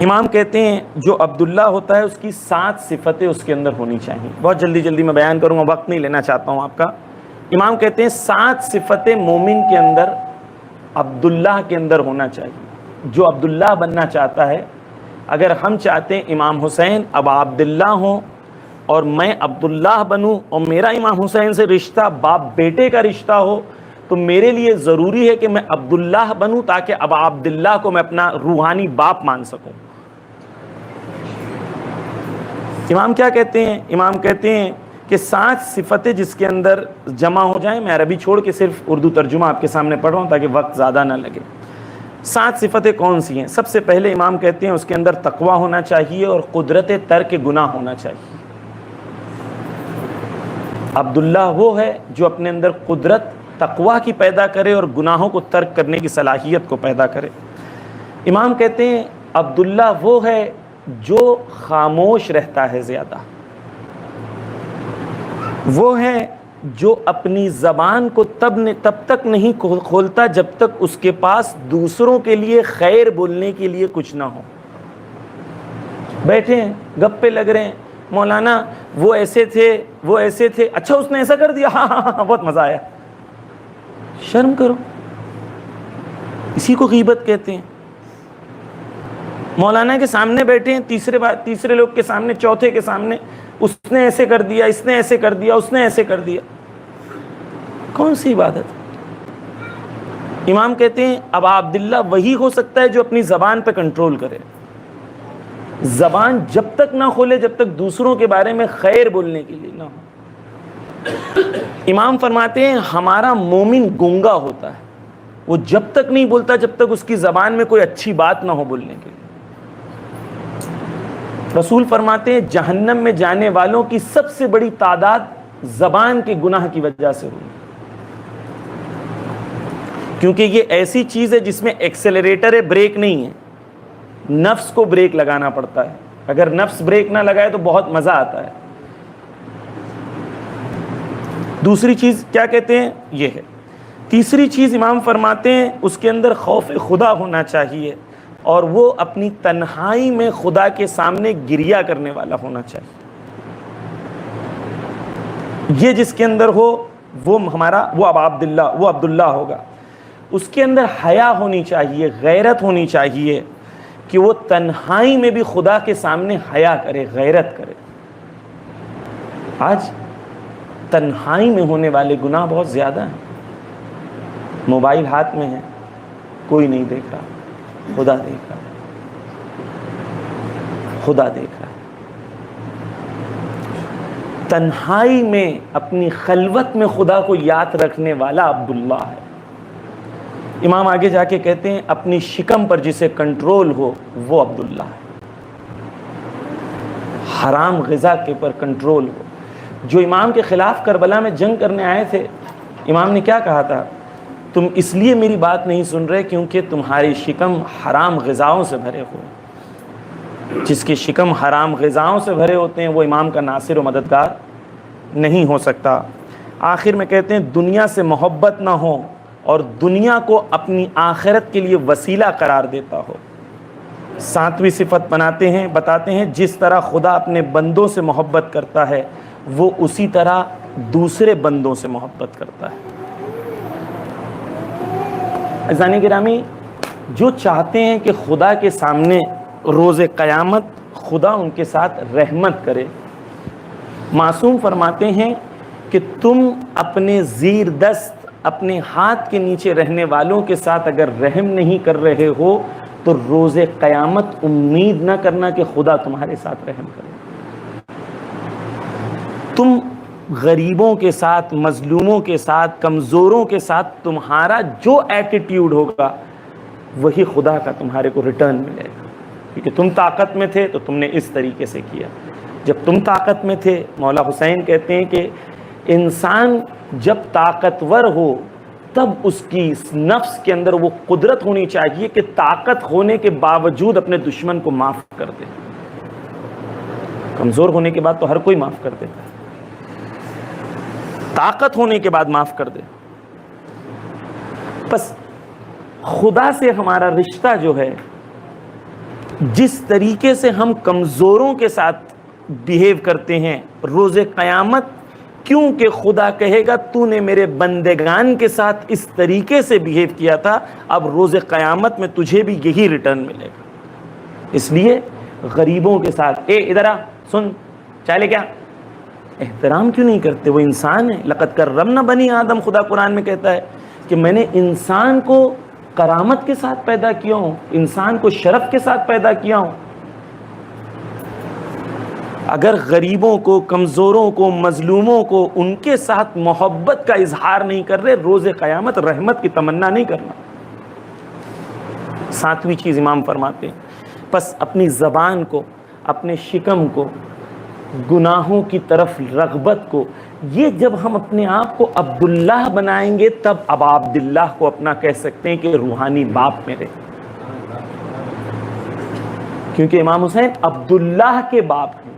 امام کہتے ہیں جو عبداللہ ہوتا ہے اس کی 7 صفتیں اس کے اندر ہونی چاہیے. بہت جلدی میں بیان کروں گا, وقت نہیں لینا چاہتا ہوں آپ کا. امام کہتے ہیں 7 صفتیں مومن کے اندر عبداللہ کے اندر ہونا چاہیے. جو عبداللہ بننا چاہتا ہے, اگر ہم چاہتے ہیں امام حسین اب عبداللہ ہوں اور میں عبداللہ بنوں اور میرا امام حسین سے رشتہ باپ بیٹے کا رشتہ ہو, تو میرے لیے ضروری ہے کہ میں عبداللہ بنوں تاکہ اب عبداللہ کو میں اپنا روحانی باپ مان سکوں. امام کیا کہتے ہیں؟ امام کہتے ہیں کہ 7 صفتیں جس کے اندر جمع ہو جائیں. میں عربی چھوڑ کے صرف اردو ترجمہ آپ کے سامنے پڑھ رہا ہوں تاکہ وقت زیادہ نہ لگے. 7 صفتیں کون سی ہیں؟ سب سے پہلے امام کہتے ہیں اس کے اندر تقویٰ ہونا چاہیے اور قدرت ترک گناہ ہونا چاہیے. عبداللہ وہ ہے جو اپنے اندر قدرت تقویٰ کی پیدا کرے اور گناہوں کو ترک کرنے کی صلاحیت کو پیدا کرے. امام کہتے ہیں عبداللہ وہ ہے جو خاموش رہتا ہے زیادہ. وہ ہے جو اپنی زبان کو تب تک نہیں کھولتا جب تک اس کے پاس دوسروں کے لیے خیر بولنے کے لیے کچھ نہ ہو. بیٹھے ہیں گپے لگ رہے ہیں, مولانا وہ ایسے تھے, اچھا اس نے ایسا کر دیا, ہاں بہت مزہ آیا. شرم کرو, اسی کو غیبت کہتے ہیں. مولانا کے سامنے بیٹھے ہیں, تیسرے لوگ کے سامنے, چوتھے کے سامنے, اس نے ایسے کر دیا, اس نے ایسے کر دیا, اس نے ایسے کر دیا. کون سی عبادت؟ امام کہتے ہیں اب عبداللہ وہی ہو سکتا ہے جو اپنی زبان پہ کنٹرول کرے. زبان جب تک نہ کھولے جب تک دوسروں کے بارے میں خیر بولنے کے لیے نہ ہو. امام فرماتے ہیں ہمارا مومن گونگا ہوتا ہے, وہ جب تک نہیں بولتا جب تک اس کی زبان میں کوئی اچھی بات نہ ہو بولنے کے لیے. رسول فرماتے ہیں جہنم میں جانے والوں کی سب سے بڑی تعداد زبان کے گناہ کی وجہ سے ہوئی, کیونکہ یہ ایسی چیز ہے جس میں ایکسیلریٹر ہے, بریک نہیں ہے. نفس کو بریک لگانا پڑتا ہے. اگر نفس بریک نہ لگائے تو بہت مزہ آتا ہے. دوسری چیز کیا کہتے ہیں؟ یہ ہے. تیسری چیز امام فرماتے ہیں اس کے اندر خوف خدا ہونا چاہیے اور وہ اپنی تنہائی میں خدا کے سامنے گریہ کرنے والا ہونا چاہیے. یہ جس کے اندر ہو وہ اب عبداللہ ہوگا. اس کے اندر حیا ہونی چاہیے, غیرت ہونی چاہیے کہ وہ تنہائی میں بھی خدا کے سامنے حیا کرے, غیرت کرے. آج تنہائی میں ہونے والے گناہ بہت زیادہ ہیں. موبائل ہاتھ میں ہے, کوئی نہیں دیکھ رہا, خدا دیکھ رہا, خدا دیکھ رہا. تنہائی میں اپنی خلوت میں خدا کو یاد رکھنے والا عبداللہ ہے. امام آگے جا کے کہتے ہیں اپنی شکم پر جسے کنٹرول ہو وہ عبداللہ ہے. حرام غذا کے پر کنٹرول ہو. جو امام کے خلاف کربلا میں جنگ کرنے آئے تھے, امام نے کیا کہا تھا؟ تم اس لیے میری بات نہیں سن رہے کیونکہ تمہاری شکم حرام غذاؤں سے بھرے ہوئے. جس کی شکم حرام غذاؤں سے بھرے ہوتے ہیں وہ امام کا ناصر و مددگار نہیں ہو سکتا. آخر میں کہتے ہیں دنیا سے محبت نہ ہو اور دنیا کو اپنی آخرت کے لیے وسیلہ قرار دیتا ہو. 7ویں صفت بتاتے ہیں جس طرح خدا اپنے بندوں سے محبت کرتا ہے وہ اسی طرح دوسرے بندوں سے محبت کرتا ہے. عزیزان گرامی, جو چاہتے ہیں کہ خدا کے سامنے روز قیامت خدا ان کے ساتھ رحمت کرے, معصوم فرماتے ہیں کہ تم اپنے زیر دست اپنے ہاتھ کے نیچے رہنے والوں کے ساتھ اگر رحم نہیں کر رہے ہو تو روز قیامت امید نہ کرنا کہ خدا تمہارے ساتھ رحم کرے. تم غریبوں کے ساتھ, مظلوموں کے ساتھ, کمزوروں کے ساتھ تمہارا جو ایٹیٹیوڈ ہوگا وہی خدا کا تمہارے کو ریٹرن ملے گا. کیونکہ تم طاقت میں تھے تو تم نے اس طریقے سے کیا. جب تم طاقت میں تھے, مولا حسین کہتے ہیں کہ انسان جب طاقتور ہو تب اس کی نفس کے اندر وہ قدرت ہونی چاہیے کہ طاقت ہونے کے باوجود اپنے دشمن کو معاف کر دے. کمزور ہونے کے بعد تو ہر کوئی معاف کر دیتا ہے, طاقت ہونے کے بعد معاف کر دے. بس خدا سے ہمارا رشتہ جو ہے جس طریقے سے ہم کمزوروں کے ساتھ بیہیو کرتے ہیں روز قیامت، کیونکہ خدا کہے گا تو نے میرے بندگان کے ساتھ اس طریقے سے بیہیو کیا تھا، اب روز قیامت میں تجھے بھی یہی ریٹرن ملے گا۔ اس لیے غریبوں کے ساتھ ادھر آ، سن چالے، کیا احترام کیوں نہیں کرتے؟ وہ انسان ہے۔ لقد کرمنا بنی آدم، خدا قرآن میں کہتا ہے کہ میں نے انسان کو کرامت کے ساتھ پیدا کیا ہوں، انسان کو شرف کے ساتھ پیدا کیا ہوں۔ اگر غریبوں کو، کمزوروں کو، مظلوموں کو ان کے ساتھ محبت کا اظہار نہیں کر رہے، روز قیامت رحمت کی تمنا نہیں کرنا۔ ساتویں چیز امام فرماتے ہیں، پس اپنی زبان کو، اپنے شکم کو، گناہوں کی طرف رغبت کو، یہ جب ہم اپنے آپ کو عبداللہ بنائیں گے تب اب عبداللہ کو اپنا کہہ سکتے ہیں کہ روحانی باپ میرے، کیونکہ امام حسین عبداللہ کے باپ ہیں۔